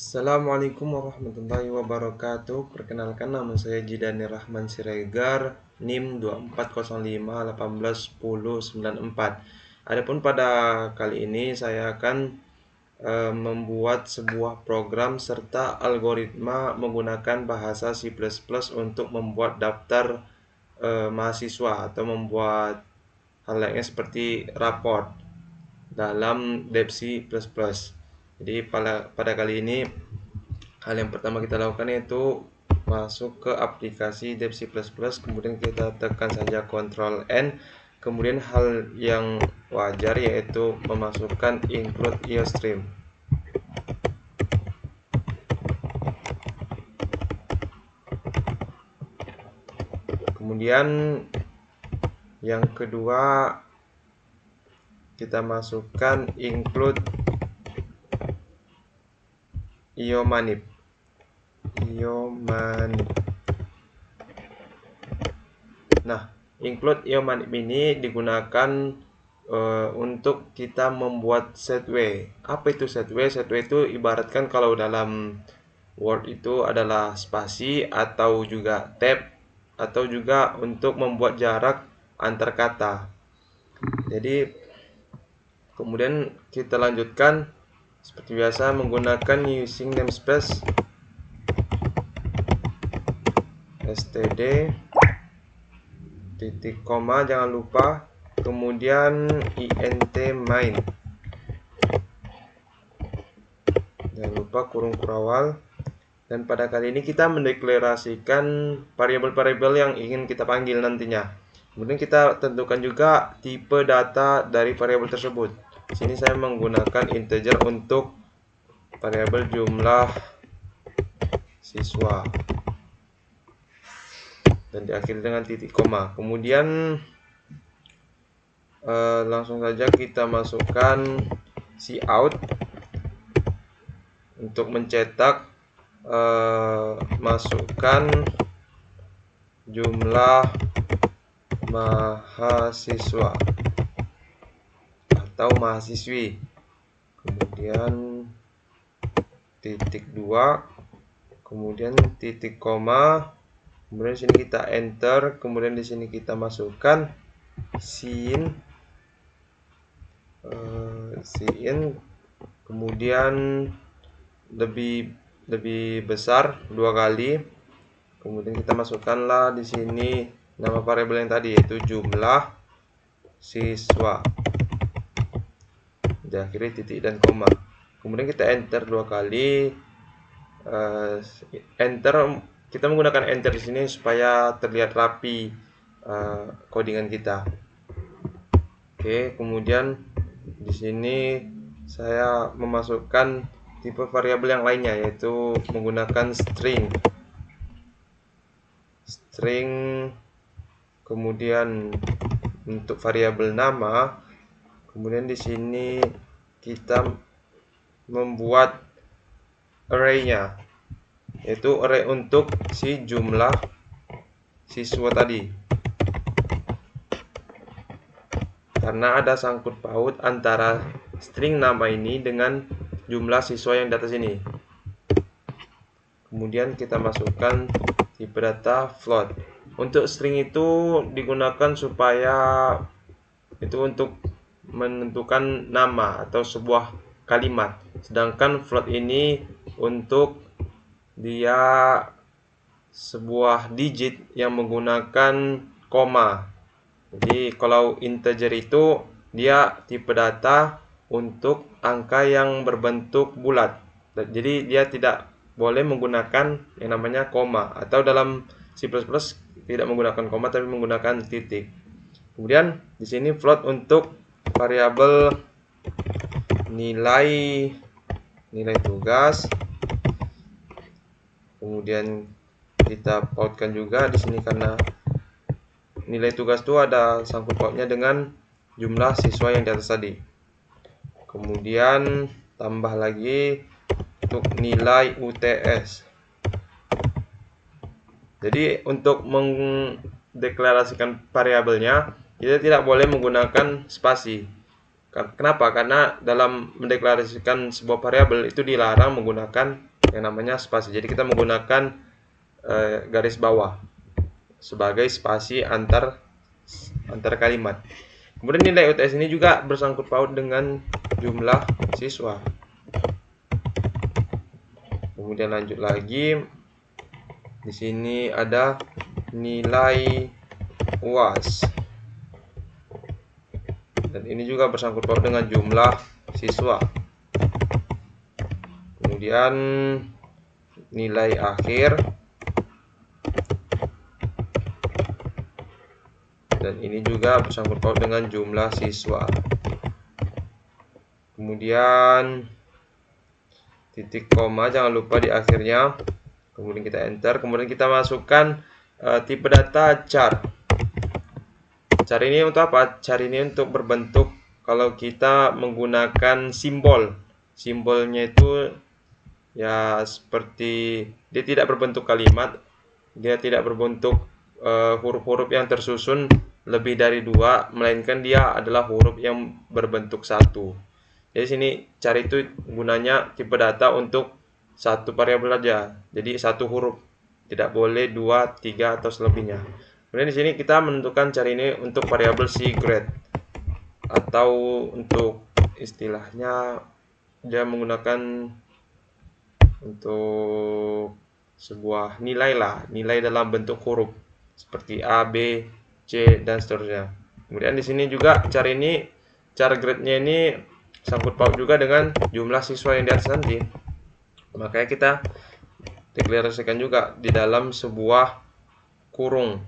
Assalamualaikum warahmatullahi wabarakatuh. Perkenalkan, nama saya Jidani Rahman Siregar, NIM 2405181094. Adapun pada kali ini saya akan membuat sebuah program serta algoritma menggunakan bahasa C++ untuk membuat daftar mahasiswa atau membuat hal lainnya seperti raport dalam Dev C++. Jadi pada kali ini hal yang pertama kita lakukan yaitu masuk ke aplikasi Dev C++, kemudian kita tekan saja Ctrl N. Kemudian hal yang wajar yaitu memasukkan include IOStream. Kemudian yang kedua, kita masukkan include iomanip. Nah, include iomanip ini digunakan untuk kita membuat setway. Apa itu setway? Setway itu ibaratkan kalau dalam Word itu adalah spasi atau juga tab, atau juga untuk membuat jarak antar kata. Jadi kemudian kita lanjutkan seperti biasa menggunakan using namespace std titik koma, jangan lupa, kemudian int main, jangan lupa kurung kurawal. Dan pada kali ini kita mendeklarasikan variabel-variabel yang ingin kita panggil nantinya. Kemudian kita tentukan juga tipe data dari variabel tersebut. Di sini saya menggunakan integer untuk variabel jumlah siswa dan diakhiri dengan titik koma. Kemudian langsung saja kita masukkan cout untuk mencetak masukkan jumlah mahasiswa atau mahasiswi, kemudian titik 2, kemudian titik koma, kemudian di sini kita enter, kemudian di sini kita masukkan sin, kemudian lebih besar 2 kali, kemudian kita masukkanlah di sini nama variabel yang tadi yaitu jumlah siswa, diakhiri titik dan koma. Kemudian kita enter 2 kali. Enter, kita menggunakan enter di sini supaya terlihat rapi codingan kita. Oke, kemudian di sini saya memasukkan tipe variabel yang lainnya yaitu menggunakan string, kemudian untuk variabel nama, kemudian di sini kita membuat array-nya yaitu array untuk si jumlah siswa tadi, karena ada sangkut paut antara string nama ini dengan jumlah siswa yang di atas ini. Kemudian kita masukkan tipe data float. Untuk string itu digunakan supaya itu untuk menentukan nama atau sebuah kalimat, sedangkan float ini untuk dia sebuah digit yang menggunakan koma. Jadi kalau integer itu dia tipe data untuk angka yang berbentuk bulat, jadi dia tidak boleh menggunakan yang namanya koma, atau dalam C++ tidak menggunakan koma tapi menggunakan titik. Kemudian di sini float untuk variabel nilai tugas. Kemudian kita pautkan juga di sini karena nilai tugas itu ada sangkut pautnya dengan jumlah siswa yang di atas tadi. Kemudian tambah lagi untuk nilai UTS. Jadi untuk mendeklarasikan variabelnya kita tidak boleh menggunakan spasi. Kenapa? Karena dalam mendeklarasikan sebuah variabel itu dilarang menggunakan yang namanya spasi. Jadi kita menggunakan garis bawah sebagai spasi antar kalimat. Kemudian nilai UTS ini juga bersangkut paut dengan jumlah siswa. Kemudian lanjut lagi. Di sini ada nilai UAS. Dan ini juga bersangkut paut dengan jumlah siswa. Kemudian nilai akhir. Dan ini juga bersangkut paut dengan jumlah siswa. Kemudian titik koma jangan lupa di akhirnya. Kemudian kita enter. Kemudian kita masukkan tipe data char. Char ini untuk apa? Char ini untuk berbentuk kalau kita menggunakan simbol. Simbolnya itu ya seperti dia tidak berbentuk kalimat, dia tidak berbentuk huruf-huruf yang tersusun lebih dari 2, melainkan dia adalah huruf yang berbentuk satu. Jadi sini char itu gunanya tipe data untuk satu variabel aja. Jadi satu huruf, tidak boleh 2, 3 atau selebihnya. Kemudian di sini kita menentukan char ini untuk variabel grade, atau untuk istilahnya dia menggunakan untuk sebuah nilai lah, nilai dalam bentuk huruf seperti A, B, C dan seterusnya. Kemudian di sini juga char grade-nya ini sangkut paut juga dengan jumlah siswa yang di atas nanti. Makanya kita deklarasikan juga di dalam sebuah kurung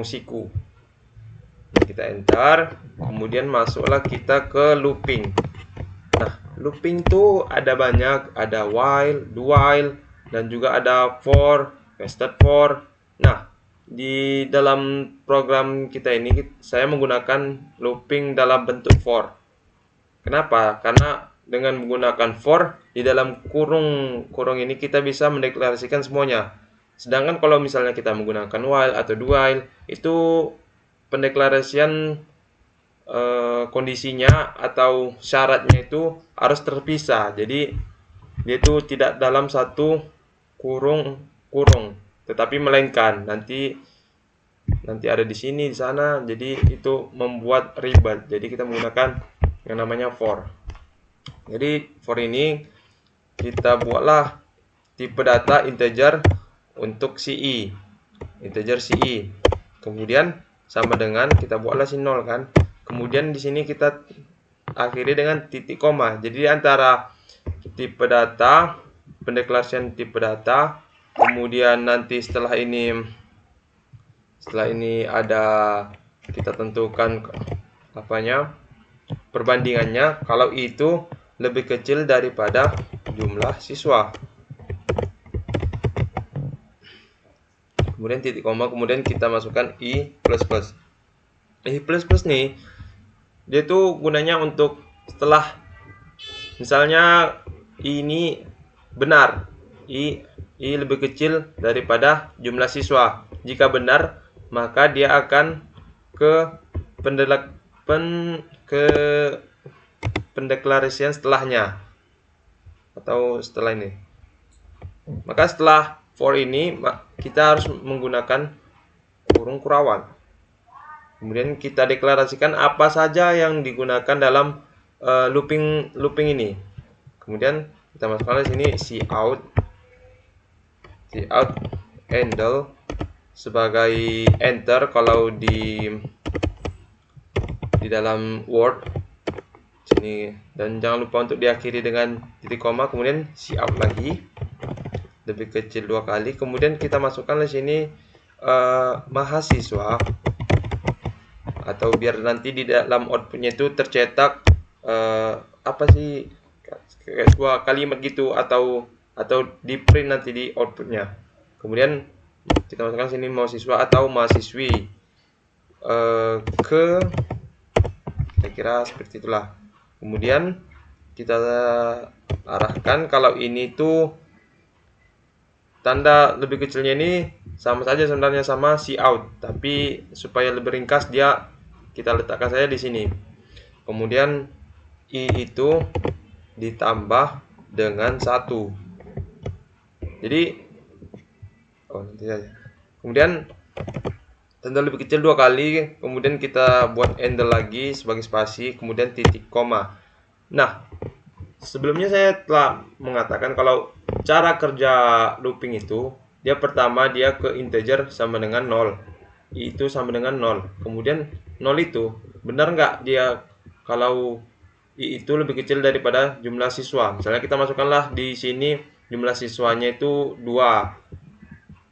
siku. Kita enter, kemudian masuklah kita ke looping. Nah, looping tuh ada banyak, ada while, do while, dan juga ada for, nested for. Nah, di dalam program kita ini saya menggunakan looping dalam bentuk for. Kenapa? Karena dengan menggunakan for di dalam kurung ini kita bisa mendeklarasikan semuanya. Sedangkan kalau misalnya kita menggunakan while atau do while, itu pendeklarasian kondisinya atau syaratnya itu harus terpisah. Jadi dia itu tidak dalam satu kurung, tetapi melainkan nanti ada di sini, di sana. Jadi itu membuat ribet. Jadi kita menggunakan yang namanya for. Jadi for ini kita buatlah tipe data integer untuk CI, integer CI. Kemudian sama dengan kita buatlah si 0 kan. Kemudian di sini kita akhiri dengan titik koma. Jadi antara tipe data, pendeklarasian tipe data, kemudian nanti setelah ini ada kita tentukan perbandingannya kalau itu lebih kecil daripada jumlah siswa. Kemudian titik koma, kemudian kita masukkan i++. I++ nih dia tuh gunanya untuk setelah misalnya ini benar, i lebih kecil daripada jumlah siswa. Jika benar, maka dia akan ke pendeklarasian setelahnya atau setelah ini. Maka setelah for ini kita harus menggunakan kurung kurawan. Kemudian kita deklarasikan apa saja yang digunakan dalam looping ini. Kemudian kita masukkan di sini cout handle sebagai enter kalau di dalam Word sini, dan jangan lupa untuk diakhiri dengan titik koma. Kemudian cout lagi lebih kecil 2 kali. Kemudian kita masukkan di sini mahasiswa, atau biar nanti di dalam outputnya itu tercetak kayak sebuah kalimat gitu, atau di print nanti di outputnya. Kemudian kita masukkan sini mahasiswa atau mahasiswi, saya kira seperti itulah. Kemudian kita arahkan kalau ini tuh tanda lebih kecilnya ini sama saja sebenarnya sama cout, tapi supaya lebih ringkas kita letakkan saja di sini. Kemudian i itu ditambah dengan 1. Jadi nanti saja. Kemudian tanda lebih kecil 2 kali, kemudian kita buat enter lagi sebagai spasi, kemudian titik koma. Nah, sebelumnya saya telah mengatakan kalau cara kerja looping itu, dia pertama dia ke integer sama dengan 0. Itu sama dengan 0. Kemudian 0 itu benar nggak dia kalau I itu lebih kecil daripada jumlah siswa. Misalnya kita masukkanlah di sini jumlah siswanya itu 2.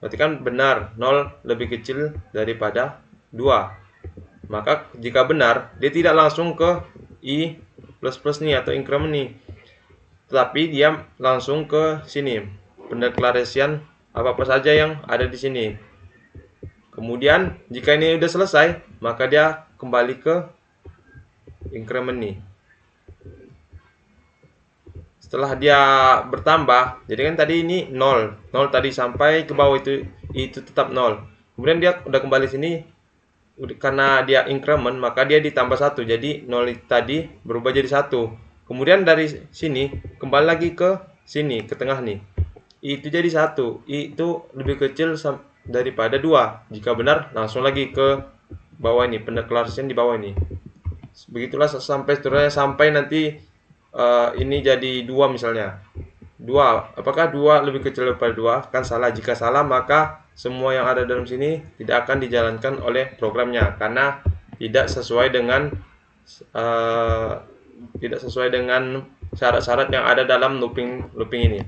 Berarti kan benar 0 lebih kecil daripada 2. Maka jika benar, dia tidak langsung ke I plus nih atau increment nih. Tetapi dia langsung ke sini. Pendeklarasian apa-apa saja yang ada di sini. Kemudian jika ini sudah selesai, maka dia kembali ke increment nih. Setelah dia bertambah, jadi kan tadi ini 0 tadi sampai ke bawah itu tetap 0. Kemudian dia udah kembali sini, karena dia increment maka dia ditambah 1, jadi 0 tadi berubah jadi 1. Kemudian dari sini kembali lagi ke sini, ke tengah nih, itu jadi 1, itu lebih kecil daripada 2. Jika benar langsung lagi ke bawah ini, pendeklarasian di bawah ini. Begitulah sampai seterusnya, sampai nanti ini jadi 2 misalnya. 2, apakah 2 lebih kecil daripada 2? Kan salah. Jika salah, maka semua yang ada dalam sini tidak akan dijalankan oleh programnya karena tidak sesuai dengan syarat-syarat yang ada dalam looping ini.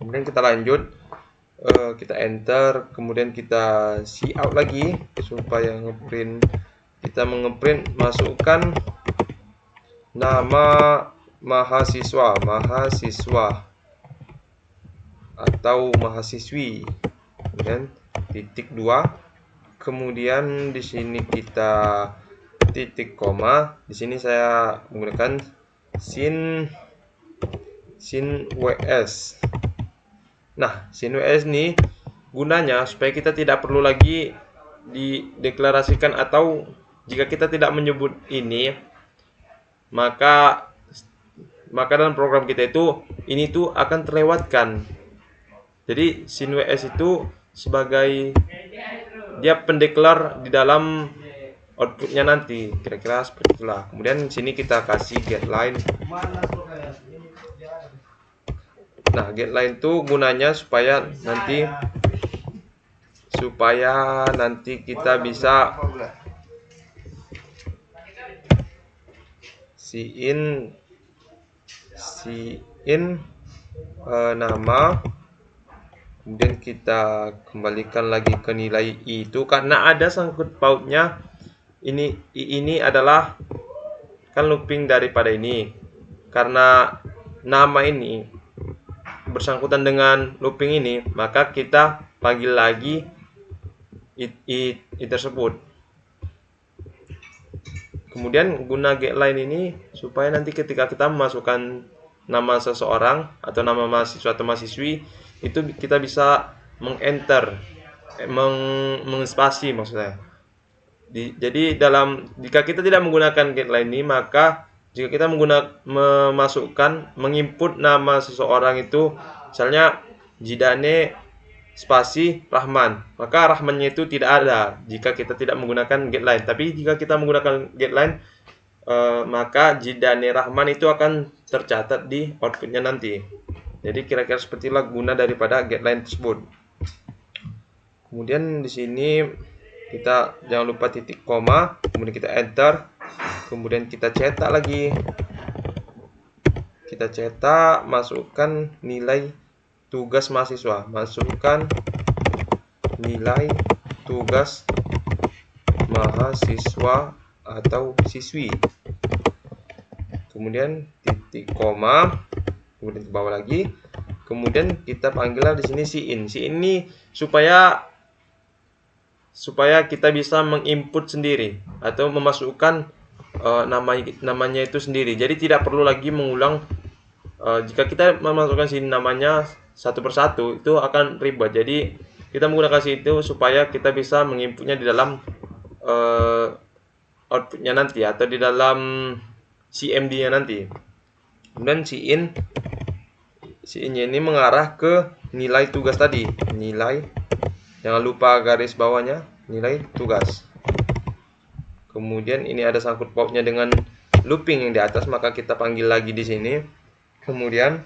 Kemudian kita lanjut, kita enter, kemudian kita cout lagi supaya ngeprint. Kita mengeprint, masukkan nama mahasiswa atau mahasiswi, kemudian titik 2, kemudian di sini kita titik koma. Di sini saya menggunakan sin ws. Nah, sin ws ini gunanya supaya kita tidak perlu lagi dideklarasikan, atau jika kita tidak menyebut ini, maka dalam program kita itu ini tuh akan terlewatkan. Jadi sin ws itu sebagai dia pendeklar di dalam outputnya nanti, kira-kira seperti itulah. Kemudian sini kita kasih getLine. Nah, getLine itu gunanya supaya nanti kita bisa in nama, kemudian kita kembalikan lagi ke nilai I itu, karena ada sangkut pautnya. Ini adalah kan looping daripada ini, karena nama ini bersangkutan dengan looping ini, maka kita panggil lagi I tersebut. Kemudian guna getLine ini supaya nanti ketika kita memasukkan nama seseorang atau nama mahasiswa atau mahasiswi, itu kita bisa mengenter, mengspasi maksudnya. Jadi jika kita tidak menggunakan getLine ini, maka jika kita menginput nama seseorang itu, misalnya Jidane spasi Rahman, maka Rahmannya itu tidak ada jika kita tidak menggunakan getLine. Tapi jika kita menggunakan getLine, maka Jidane Rahman itu akan tercatat di outputnya nanti. Jadi kira-kira seperti itulah guna daripada getLine tersebut. Kemudian di sini kita jangan lupa titik koma, kemudian kita enter, kemudian kita cetak lagi. Kita cetak, masukkan nilai tugas mahasiswa, masukkan nilai tugas mahasiswa atau siswi, kemudian titik koma, kemudian ke bawah lagi, kemudian kita panggillah di sini sin ini supaya kita bisa menginput sendiri atau memasukkan namanya itu sendiri. Jadi tidak perlu lagi mengulang. Jika kita memasukkan sini namanya satu persatu, itu akan ribet. Jadi kita menggunakan sini itu supaya kita bisa menginputnya di dalam outputnya nanti atau di dalam CMD-nya nanti. Kemudian si in-nya ini mengarah ke nilai tugas tadi. Nilai, jangan lupa garis bawahnya, nilai tugas. Kemudian ini ada sangkut pautnya dengan looping yang di atas, maka kita panggil lagi di sini. Kemudian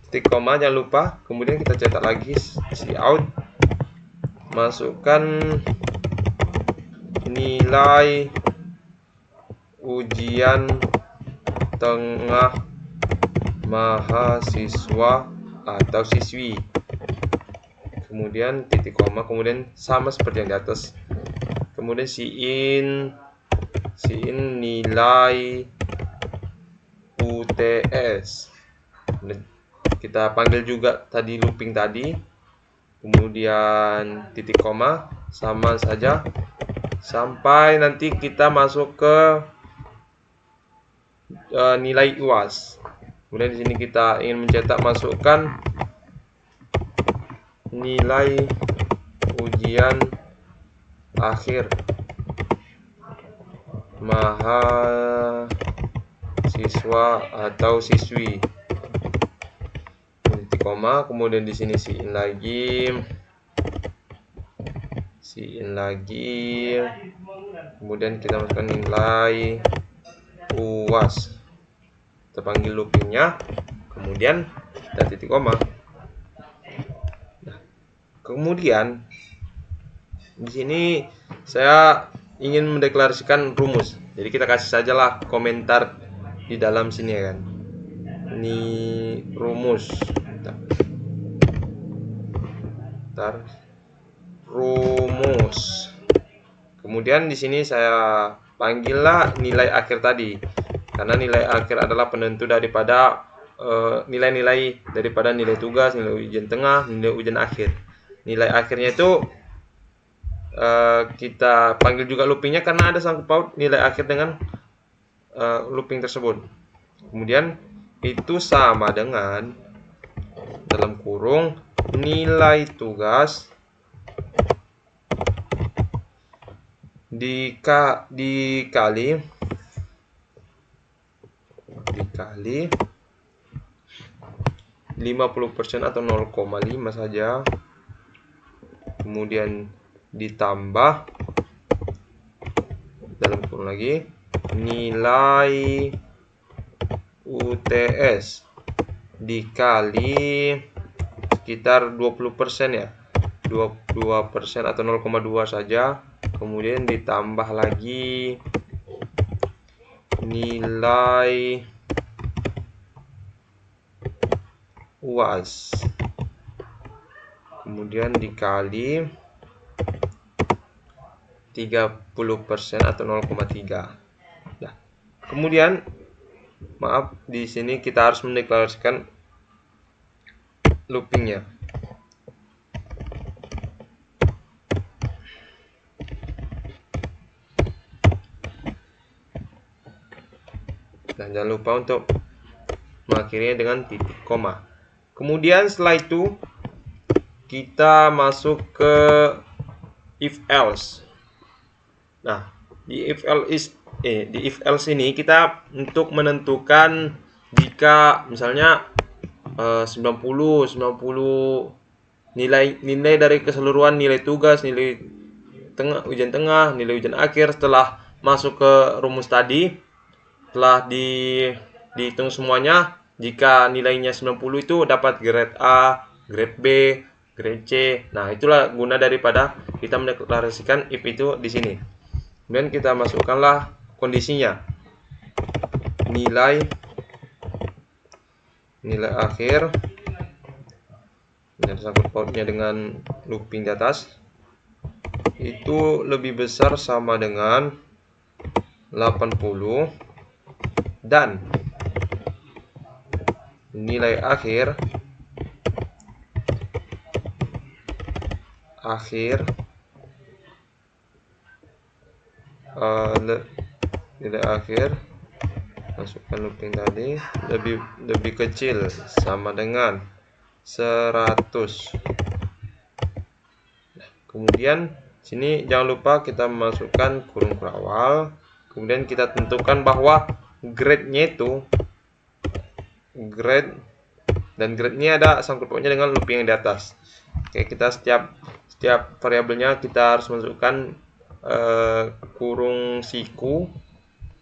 titik koma, jangan lupa. Kemudian kita cetak lagi cout, masukkan nilai ujian tengah mahasiswa atau siswi. Kemudian titik koma, kemudian sama seperti yang di atas. Kemudian si in nilai UTS. Kita panggil juga tadi looping tadi. Kemudian titik koma, sama saja sampai nanti kita masuk ke nilai UAS. Kemudian di sini kita ingin mencetak, masukkan nilai ujian akhir mahasiswa atau siswi. Titik koma, kemudian di sini si in lagi, kemudian kita masukkan nilai UAS. Kita panggil loopingnya, kemudian kita titik koma. Nah, kemudian di sini saya ingin mendeklarasikan rumus. Jadi kita kasih sajalah komentar di dalam sini ya kan. Ini rumus. Rumus. Kemudian di sini saya panggillah nilai akhir tadi. Karena nilai akhir adalah penentu daripada nilai-nilai daripada nilai tugas, nilai ujian tengah, nilai ujian akhir. Nilai akhirnya itu kita panggil juga loopingnya karena ada sangkut paut nilai akhir dengan looping tersebut. Kemudian itu sama dengan dalam kurung nilai tugas dikali 50% atau 0,5 saja. Kemudian ditambah dalam kurung lagi nilai UTS dikali sekitar 20% ya, 22% atau 0,2 saja. Kemudian ditambah lagi nilai UAS, kemudian dikali 30% atau 0,3. Nah, kemudian maaf, di sini kita harus mendeklarasikan loopingnya. Dan jangan lupa untuk mengakhirinya dengan titik koma. Kemudian setelah itu kita masuk ke if else. Nah, di if else ini kita untuk menentukan jika misalnya 90 nilai dari keseluruhan nilai tugas, nilai ujian tengah, nilai ujian akhir setelah masuk ke rumus tadi, setelah dihitung semuanya, jika nilainya 90 itu dapat grade A, grade B, grade C. Nah, itulah guna daripada kita mendeklarasikan if itu di sini. Kemudian kita masukkanlah kondisinya. Nilai akhir. Ini sangkut pautnya dengan looping di atas. Itu lebih besar sama dengan 80 dan nilai akhir nilai akhir masukkan looping tadi lebih kecil sama dengan 100. Kemudian sini jangan lupa kita masukkan kurung awal. Kemudian kita tentukan bahwa grade-nya itu grade Dan grade ini ada sangkut pautnya dengan looping yang di atas. Oke, kita setiap variabelnya kita harus masukkan kurung siku.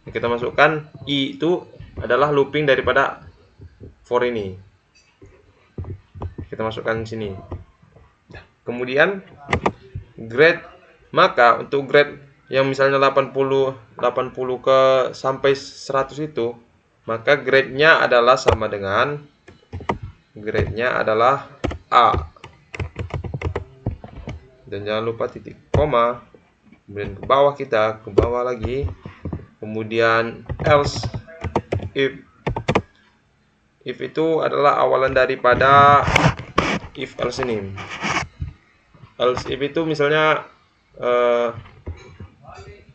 Kita masukkan i itu adalah looping daripada for ini. Kita masukkan di sini. Kemudian grade, maka untuk grade yang misalnya 80 ke sampai 100 itu, maka grade-nya adalah sama dengan A. Dan jangan lupa titik koma. Kemudian ke bawah, kita ke bawah lagi. Kemudian else if itu adalah awalan daripada if else ini. Else if itu misalnya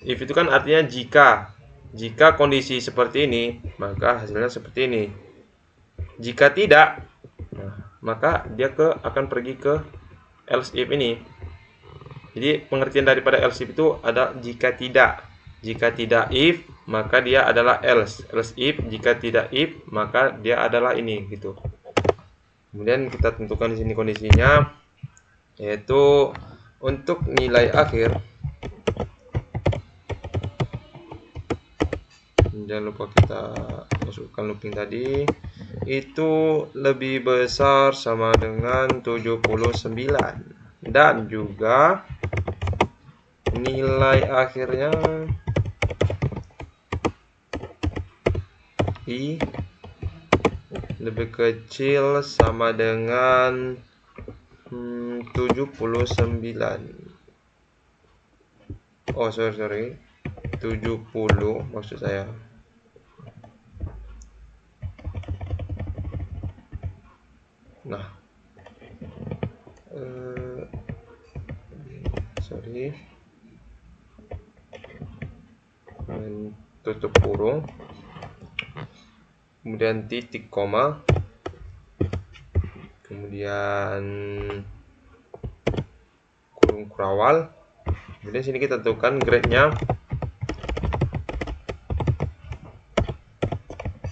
if itu kan artinya jika kondisi seperti ini, maka hasilnya seperti ini. Jika tidak, maka dia akan pergi ke else if ini. Jadi pengertian daripada else if itu ada jika tidak. Jika tidak if, maka dia adalah else. Else if, jika tidak if, maka dia adalah ini gitu. Kemudian kita tentukan di sini kondisinya, yaitu untuk nilai akhir. Jangan lupa kita masukkan looping tadi, itu lebih besar sama dengan 79, dan juga nilai akhirnya i lebih kecil sama dengan 79. Oh sorry 70 maksud saya. Nah, sorry, tutup kurung, kemudian titik koma, kemudian kurung kurawal. Kemudian sini kita tentukan grade-nya,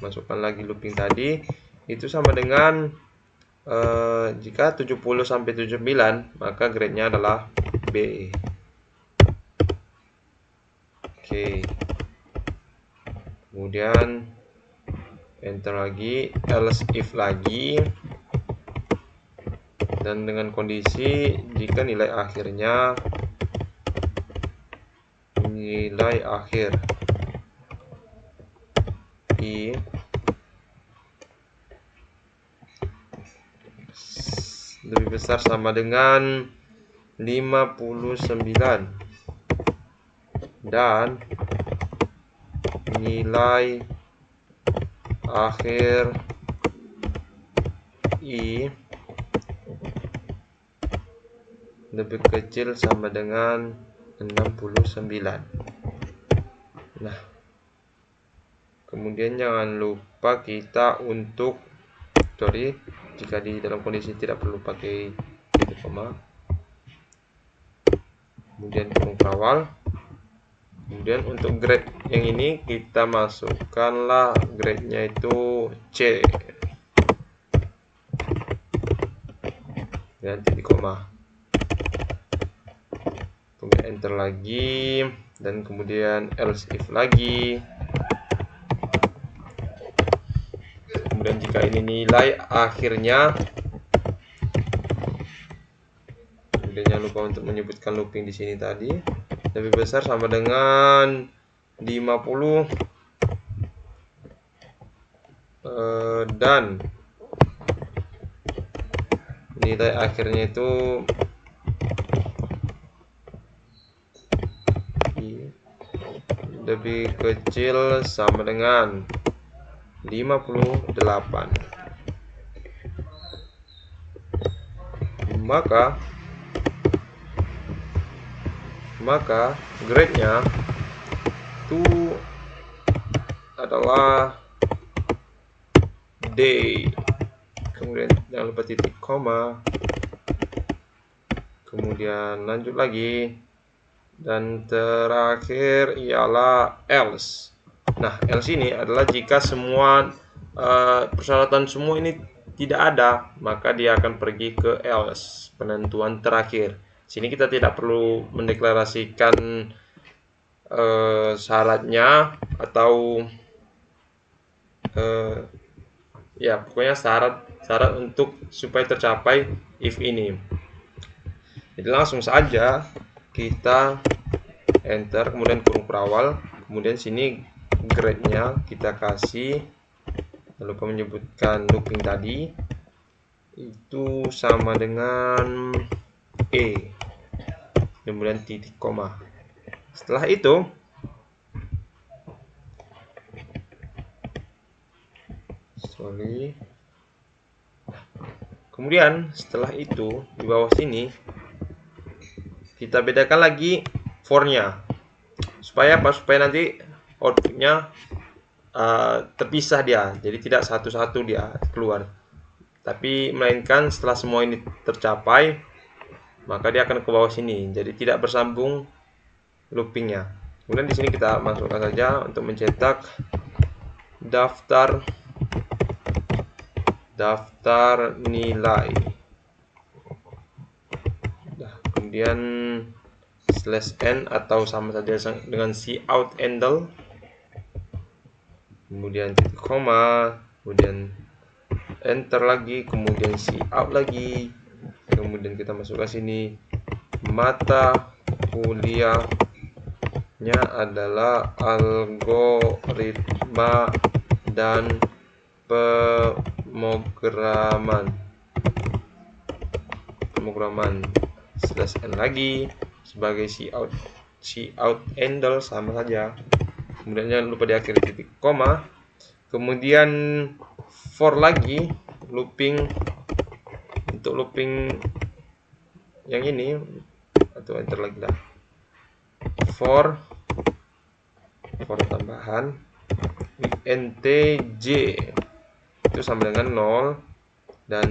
masukkan lagi looping tadi, itu sama dengan jika 70 sampai 79, maka grade-nya adalah B. Oke. Kemudian enter lagi, else if lagi, dan dengan kondisi jika nilai akhir i lebih besar sama dengan 59, dan nilai akhir i lebih kecil sama dengan 69. Nah, kemudian jangan lupa kita untuk jika di dalam kondisi tidak perlu pakai titik koma, kemudian kurung kawal. Kemudian untuk grade yang ini kita masukkanlah grade-nya itu C dan titik koma, kemudian enter lagi, dan kemudian else if lagi. Kemudian jika ini nilai akhirnya, kemudian jangan lupa untuk menyebutkan looping di sini tadi, lebih besar sama dengan 50, dan nilai akhirnya itu lebih kecil sama dengan 58. Maka grade-nya itu adalah D. Kemudian jangan lupa titik koma, kemudian lanjut lagi, dan terakhir ialah else. Nah, else ini adalah jika semua persyaratan semua ini tidak ada, maka dia akan pergi ke else, penentuan terakhir. Sini kita tidak perlu mendeklarasikan syaratnya atau ya pokoknya syarat untuk supaya tercapai if ini. Jadi langsung saja kita enter, kemudian kurung perawal, kemudian sini grade-nya kita kasih, lupa menyebutkan looping tadi itu sama dengan E, kemudian titik koma. Setelah itu kemudian setelah itu di bawah sini kita bedakan lagi for-nya. Supaya apa? Supaya nanti outputnya terpisah dia, jadi tidak satu-satu dia keluar, tapi melainkan setelah semua ini tercapai maka dia akan ke bawah sini, jadi tidak bersambung loopingnya. Kemudian di sini kita masukkan saja untuk mencetak daftar nilai. Nah, kemudian /n atau sama saja dengan cout handle, kemudian titik koma, kemudian enter lagi, kemudian cout lagi, kemudian kita masukkan sini mata kuliahnya adalah algoritma dan pemrograman /n lagi sebagai cout handle sama saja. Kemudian jangan lupa di akhir titik koma, kemudian for lagi looping, untuk looping yang ini atau enter lagi lah, for tambahan int j itu sama dengan 0 dan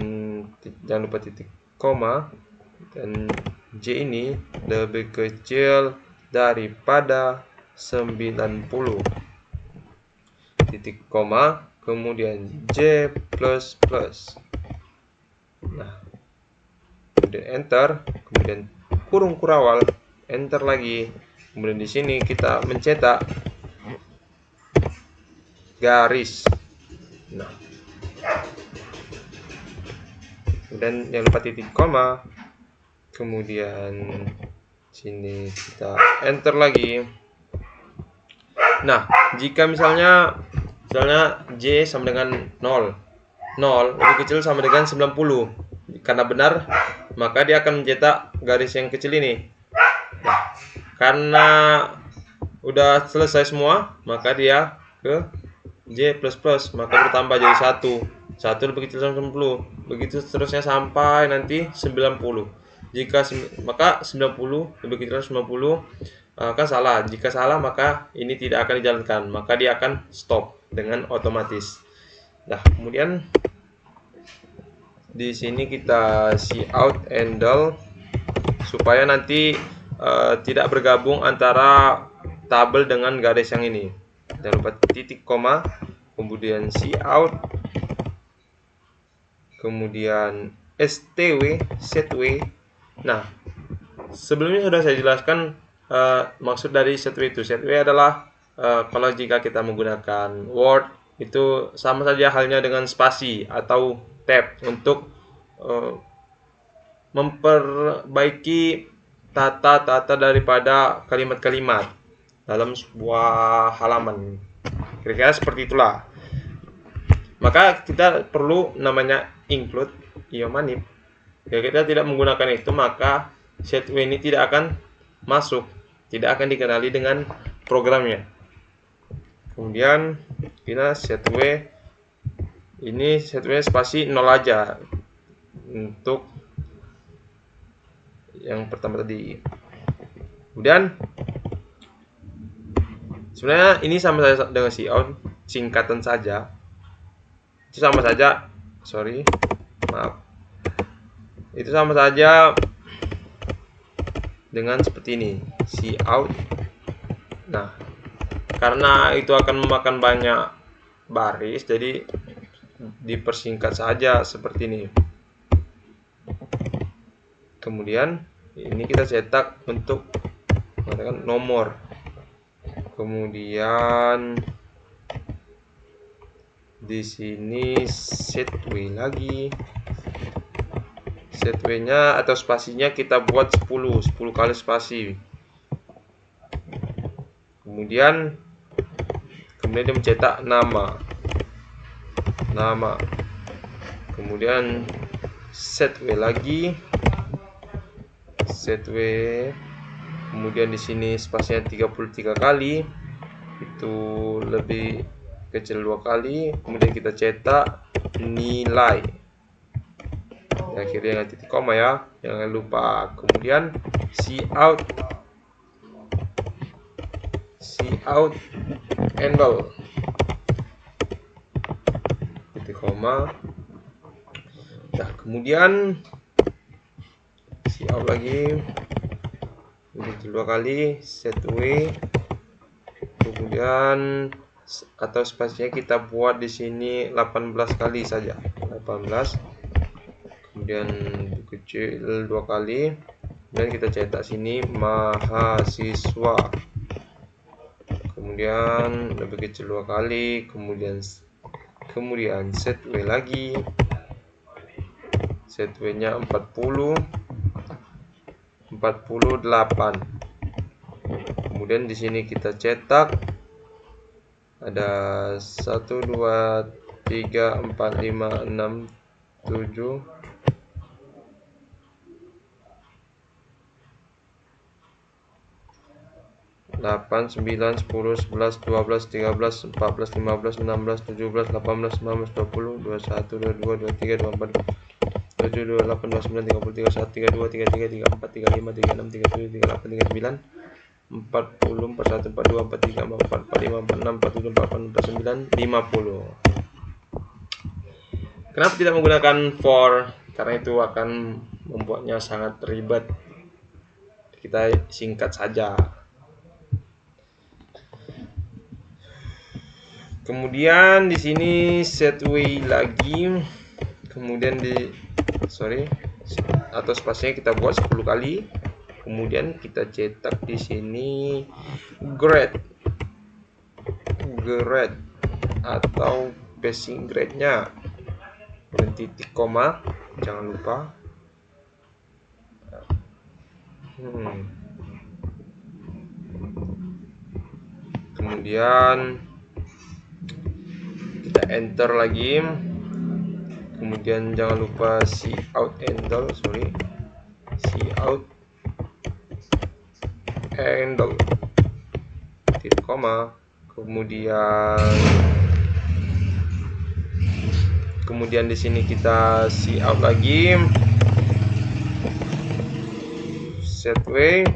jangan lupa titik koma, dan j ini lebih kecil daripada 90, titik koma, kemudian j++. Nah, kemudian enter, kemudian kurung kurawal, enter lagi, kemudian di sini kita mencetak garis. Nah, kemudian jangan lupa titik koma, kemudian sini kita enter lagi. Nah, jika misalnya j sama dengan 0 lebih kecil sama dengan 90, karena benar maka dia akan mencetak garis yang kecil ini. Nah, karena udah selesai semua maka dia ke j++, maka bertambah jadi 1 lebih kecil sama 90, begitu seterusnya sampai nanti 90. Maka 90 lebih kecil dari 90 kan salah. Jika salah maka ini tidak akan dijalankan, maka dia akan stop dengan otomatis. Nah, kemudian di sini kita cout handle supaya nanti tidak bergabung antara tabel dengan garis yang ini. Jangan lupa titik koma, kemudian cout, kemudian stw setw. Nah, sebelumnya sudah saya jelaskan maksud dari setw itu. Setw adalah kalau jika kita menggunakan Word itu sama saja halnya dengan spasi atau tab untuk memperbaiki tata daripada kalimat-kalimat dalam sebuah halaman. Kira-kira seperti itulah. Maka kita perlu namanya include iomanip. Jika kita tidak menggunakan itu maka setw ini tidak akan masuk, tidak akan dikenali dengan programnya. Kemudian kita setw ini spasi 0 aja untuk yang pertama tadi. Kemudian sebenarnya ini sama saja dengan cout, singkatan saja. Itu sama saja, itu sama saja dengan seperti ini, cout. Nah, karena itu akan memakan banyak baris, jadi dipersingkat saja seperti ini. Kemudian ini kita cetak untuk menggunakan nomor. Kemudian di sini set W lagi. Set W-nya atau spasinya kita buat 10 kali spasi. Kemudian dia mencetak nama. Kemudian set W lagi. Set W. Kemudian di sini spasinya 33 kali. Itu lebih kecil 2 kali. Kemudian kita cetak nilai. Akhirnya dengan titik koma ya, jangan lupa. Kemudian cout handle titik koma. Nah, kemudian cout lagi dua kali, set W. Kemudian atau spasinya kita buat di sini 18 kali saja, 18. Kemudian kecil 2 kali, dan kita cetak sini mahasiswa. Kemudian lebih kecil 2 kali, kemudian set W lagi. Set W-nya 48. Kemudian di sini kita cetak ada 1 2 3 4 5 6 7 8, 9, 10, 11, 12, 13, 14, 15, 16, 17, 18, 19, 20, 21, 22, 23, 24, 27, 28, 29, 30, 31, 32, 33, 34, 35, 36, 37, 38, 39, 40, 41, 42, 43, 44, 45, 46, 47, 48, 49, 50. Kenapa tidak menggunakan for? Karena itu akan membuatnya sangat ribet. Kita singkat saja. Kemudian di sini set W lagi. Kemudian atau spasinya kita buat 10 kali. Kemudian kita cetak di sini grade atau passing grade-nya. Dan titik koma, jangan lupa. Kemudian kita enter lagi. Kemudian jangan lupa cout handle titik koma. Kemudian di sini kita cout lagi, set W,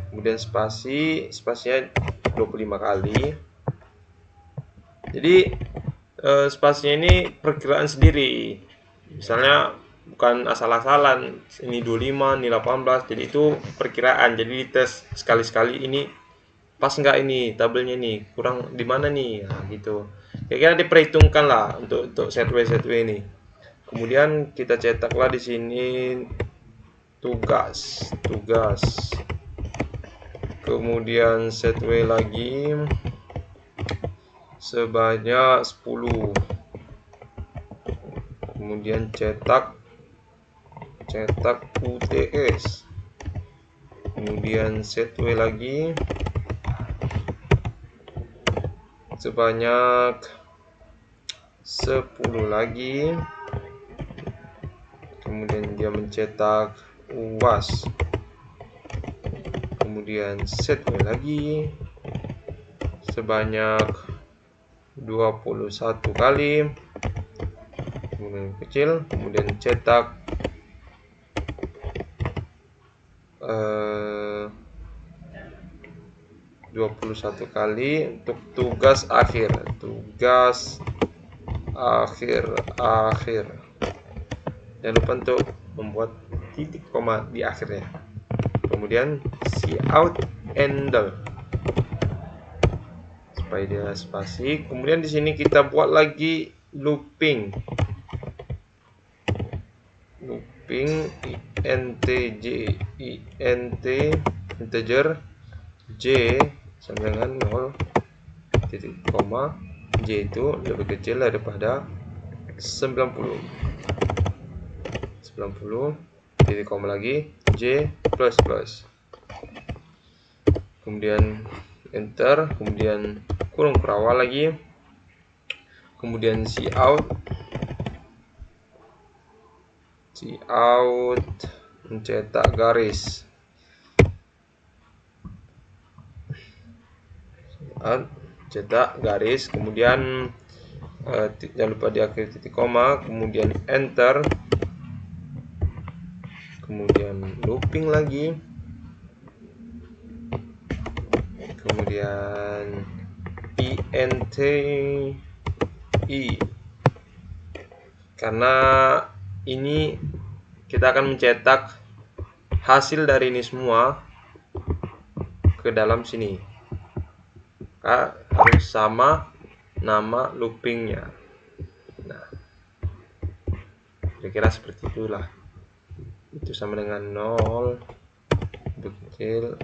kemudian spasinya 25 kali. Jadi spasinya ini perkiraan sendiri. Misalnya bukan asal-asalan, ini 25, ini 18. Jadi itu perkiraan. Jadi tes sekali-sekali ini pas nggak ini tabelnya ini, kurang di mana nih, nah, gitu. Kira-kira diperhitungkan lah untuk set W ini. Kemudian kita cetaklah di sini tugas. Kemudian set W lagi sebanyak 10. Kemudian cetak UTS. Kemudian set W lagi sebanyak 10 lagi. Kemudian dia mencetak UAS. Kemudian set W lagi sebanyak 21 kali. Kemudian kecil, kemudian cetak 21 kali untuk tugas akhir. Jangan lupa untuk membuat titik koma di akhirnya. Kemudian cout handle supaya dia spasi. Kemudian di sini kita buat lagi looping integer j sama dengan 0 titik koma, j itu lebih kecil daripada 90 titik koma lagi, j plus plus, kemudian enter, kemudian kurung kerawal lagi, kemudian cout mencetak garis, cetak garis, kemudian jangan lupa di akhir titik koma, kemudian enter, kemudian looping lagi, kemudian int i, karena ini kita akan mencetak hasil dari ini semua ke dalam sini, harus sama nama loopingnya. Nah, kira-kira seperti itulah. Itu sama dengan 0 lebih kecil,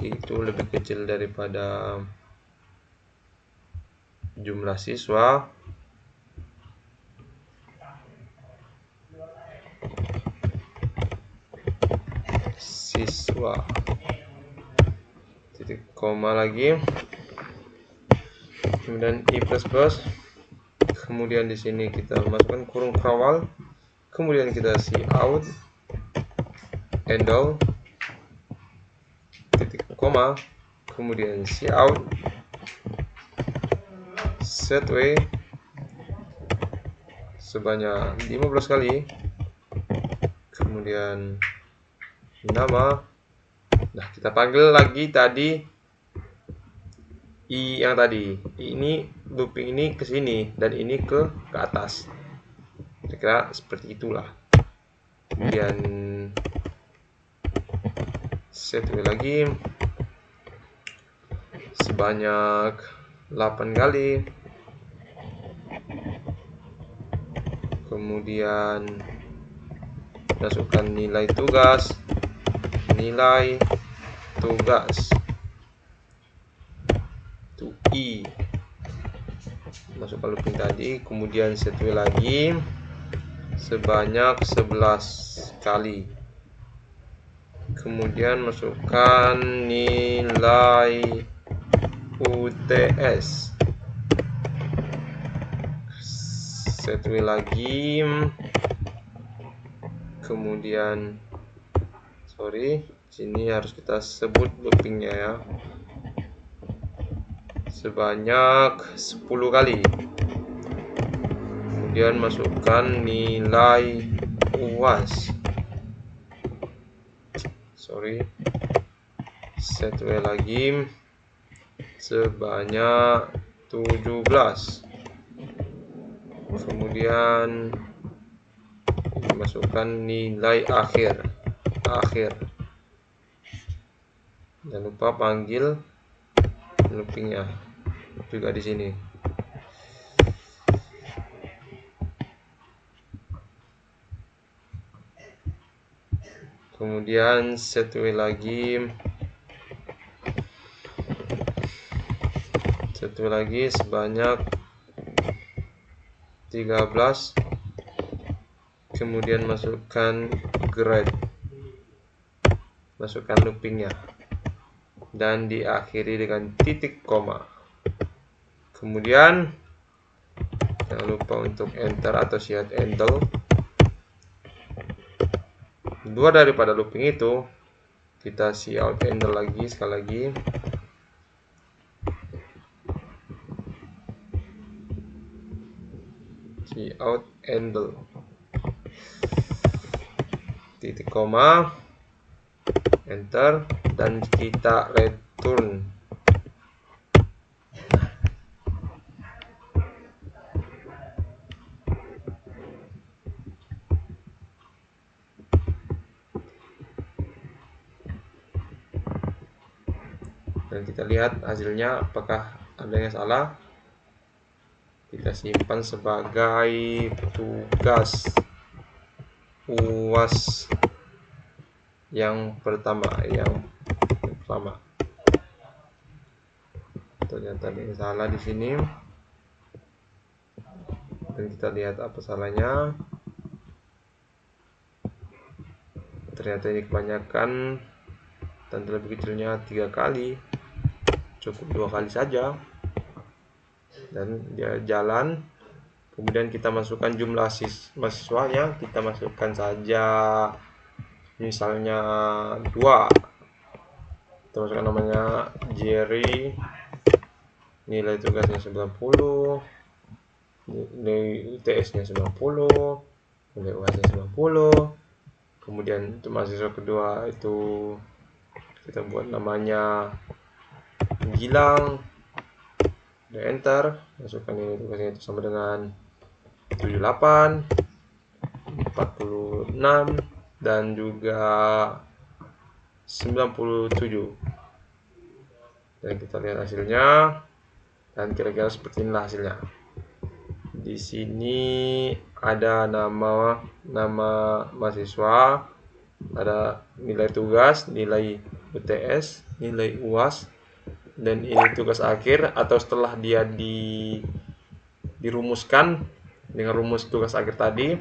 itu lebih kecil daripada jumlah siswa, titik koma lagi, kemudian i plus plus, kemudian di sini kita masukkan kurung kerawal, kemudian kita cout handle titik koma, kemudian cout setway sebanyak 15 kali, kemudian nama. Nah, kita panggil lagi tadi i yang tadi, ini looping ini ke sini dan ini ke atas, kira-kira seperti itulah. Kemudian setway lagi sebanyak 8 kali, kemudian masukkan nilai tugas to i, masukkan looping tadi, kemudian setway lagi sebanyak 11 kali, kemudian masukkan nilai UTS, setway lagi, kemudian sini harus kita sebut loopingnya ya, sebanyak 10 kali, kemudian masukkan nilai UAS, setway lagi sebanyak 17, kemudian masukkan nilai akhir. Jangan lupa panggil loopingnya juga di sini. Kemudian setway lagi sebanyak 13, kemudian masukkan grade, masukkan loopingnya dan diakhiri dengan titik koma. Kemudian jangan lupa untuk enter atau cout handle. Dua daripada looping itu kita cout handle lagi sekali lagi, cout handle titik koma, enter, dan kita return. Dan kita lihat hasilnya apakah ada yang salah. kita simpan sebagai tugas UAS yang pertama. Ternyata ada yang salah di sini, dan kita lihat apa salahnya. Ternyata ini kebanyakan, dan lebih kecilnya 3 kali, cukup 2 kali saja, dan dia jalan. Kemudian kita masukkan jumlah mahasiswanya, kita masukkan saja misalnya 2. Kita masukkan namanya Jerry, nilai tugasnya 90, nilai UTS-nya 90, nilai UAS-nya 90. Kemudian untuk mahasiswa kedua itu kita buat namanya Gilang, dan enter, masukkan nilai tugasnya itu sama dengan 78, 46, dan juga 97. Dan kita lihat hasilnya, dan kira-kira seperti inilah hasilnya. Di sini ada nama mahasiswa, ada nilai tugas, nilai UTS, nilai UAS, dan ini tugas akhir atau setelah dia dirumuskan dengan rumus tugas akhir tadi.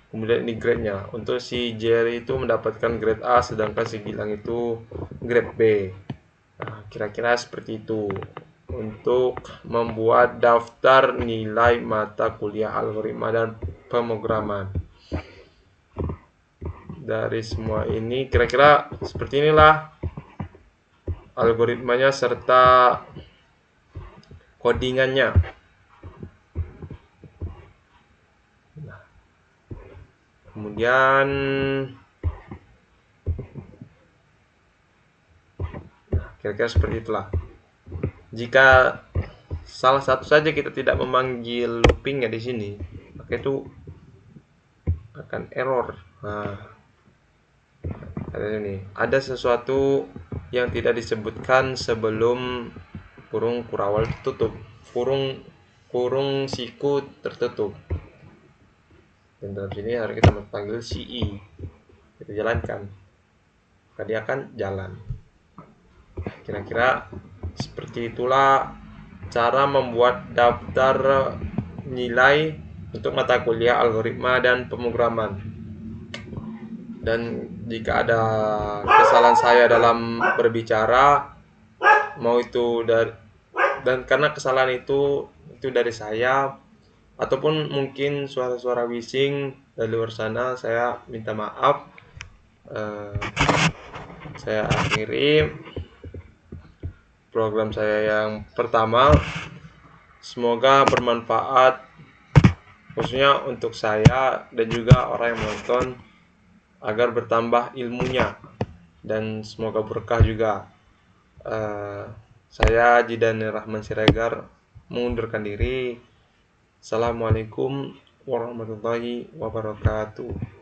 Kemudian ini grade-nya. Untuk si Jerry itu mendapatkan grade A, sedangkan si Gilang itu grade B. Nah, kira-kira seperti itu untuk membuat daftar nilai mata kuliah algoritma dan pemrograman. Dari semua ini kira-kira seperti inilah algoritmanya serta codingannya. Nah, kemudian kira-kira seperti itulah. Jika salah satu saja kita tidak memanggil loopingnya di sini, maka itu akan error. Nah, ada sesuatu yang tidak disebutkan sebelum kurung kurawal tertutup, kurung siku tertutup. Dan dalam sini harus kita panggil CI. Kita jalankan, maka dia akan jalan. Kira-kira seperti itulah cara membuat daftar nilai untuk mata kuliah algoritma dan pemrograman. Dan jika ada kesalahan saya dalam berbicara, mau itu dan karena kesalahan itu dari saya, ataupun mungkin suara-suara bising dari luar sana, saya minta maaf. Saya akhiri program saya yang pertama. Semoga bermanfaat, khususnya untuk saya dan juga orang yang menonton, agar bertambah ilmunya, dan semoga berkah juga. Saya Jidan Rahman Siregar mengundurkan diri. Assalamualaikum warahmatullahi wabarakatuh.